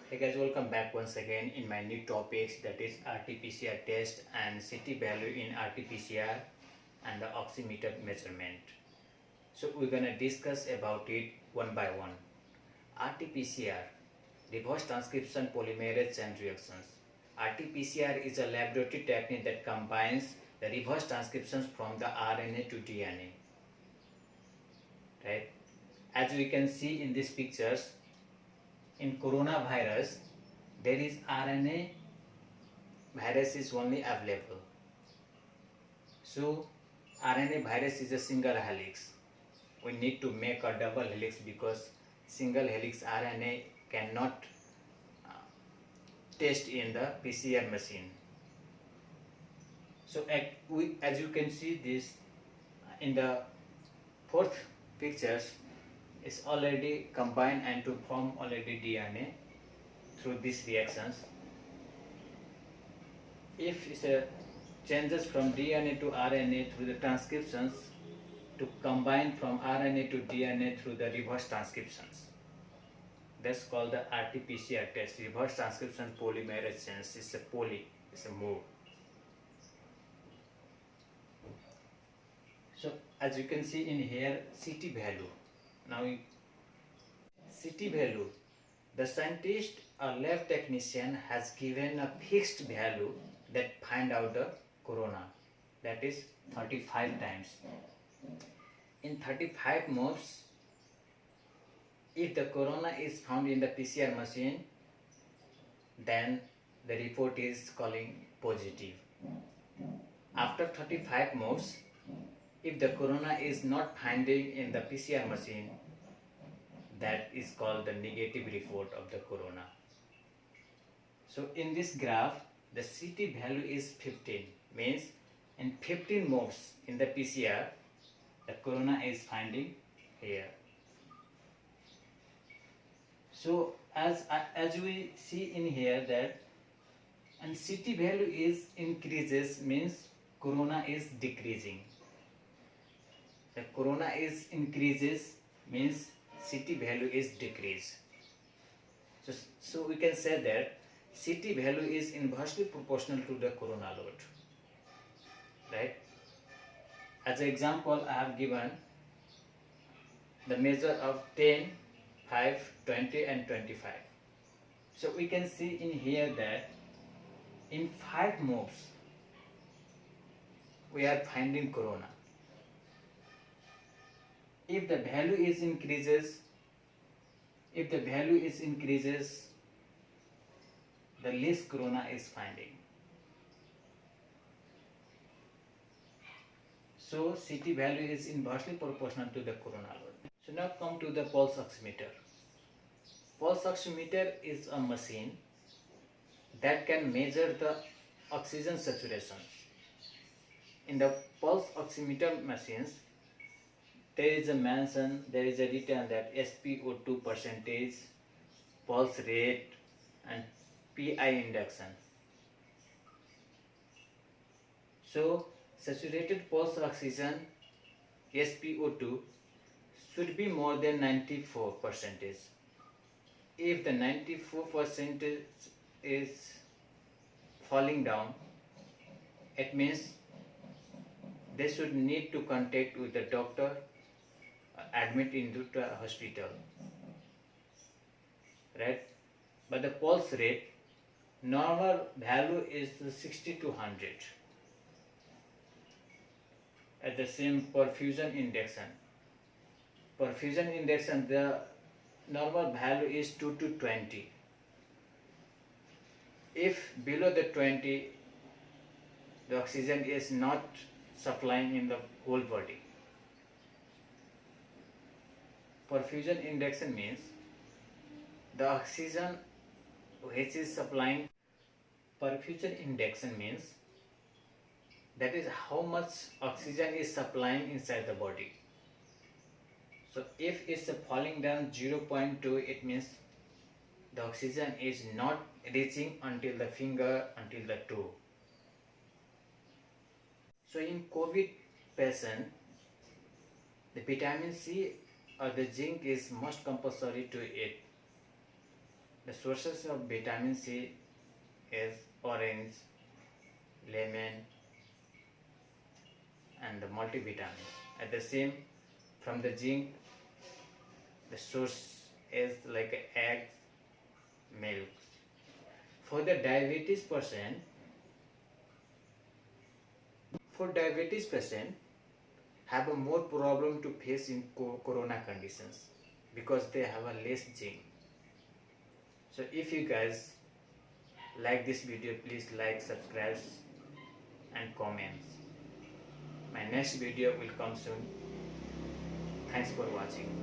Hey guys, welcome back once again in my new topics, that is RT-PCR test and CT value in RT-PCR and the oximeter measurement. So we're gonna discuss about it one by one. RT-PCR, reverse transcription polymerase chain reactions. RT-PCR is a laboratory technique that combines the reverse transcriptions from the RNA to DNA. Right? As we can see in these pictures, in coronavirus, there is RNA virus is only available. So RNA virus is a single helix. We need to make a double helix because single helix RNA cannot test in the PCR machine. So as you can see this in the fourth pictures, is already combined and to form already DNA through these reactions. If it changes from DNA to RNA through the transcriptions to combine from RNA to DNA through the reverse transcriptions. That's called the RT-PCR test. Reverse transcription polymerase chains. It's a poly. It's a move. So as you can see in here, CT value. Now CT value, the scientist or lab technician has given a fixed value that find out the corona, that is 35 times. In 35 moves, if the corona is found in the PCR machine, then the report is calling positive. After 35 moves, if the corona is not finding in the PCR machine, that is called the negative report of the corona. So in this graph, the CT value is 15, means in 15 moves in the PCR, the corona is finding here. So as we see in here that, and CT value is increases means corona is decreasing. The corona is increases means CT value is decreased. So we can say that CT value is inversely proportional to the corona load. Right? As an example, I have given the measure of 10, 5, 20 and 25. So we can see in here that in 5 moves we are finding corona. If the value is increases, the less corona is finding. So CT value is inversely proportional to the corona load. So now come to the pulse oximeter. Pulse oximeter is a machine that can measure the oxygen saturation. In the pulse oximeter machines, there is a written that SpO2 percentage, pulse rate and PI induction. So saturated pulse oxygen SpO2 should be more than 94%. If the 94% is falling down, it means they should need to contact with the doctor, admit into the hospital, right? But the pulse rate, normal value is 60 to 100. At the same perfusion induction, the normal value is 2 to 20. If below the 20, the oxygen is not supplying in the whole body. Perfusion induction means the oxygen which is supplying. Perfusion induction means that is how much oxygen is supplying inside the body. So if it's falling down 0.2, it means the oxygen is not reaching until the finger, until the toe. So in COVID patient, the vitamin C or the zinc is most compulsory to eat. The sources of vitamin C is orange, lemon, and the multivitamins. At the same, from the zinc, the source is like eggs, milk. For the diabetes person, have a more problem to face in corona conditions because they have a less zinc. So if you guys like this video, please like, subscribe and comments. My next video will come soon. Thanks for watching.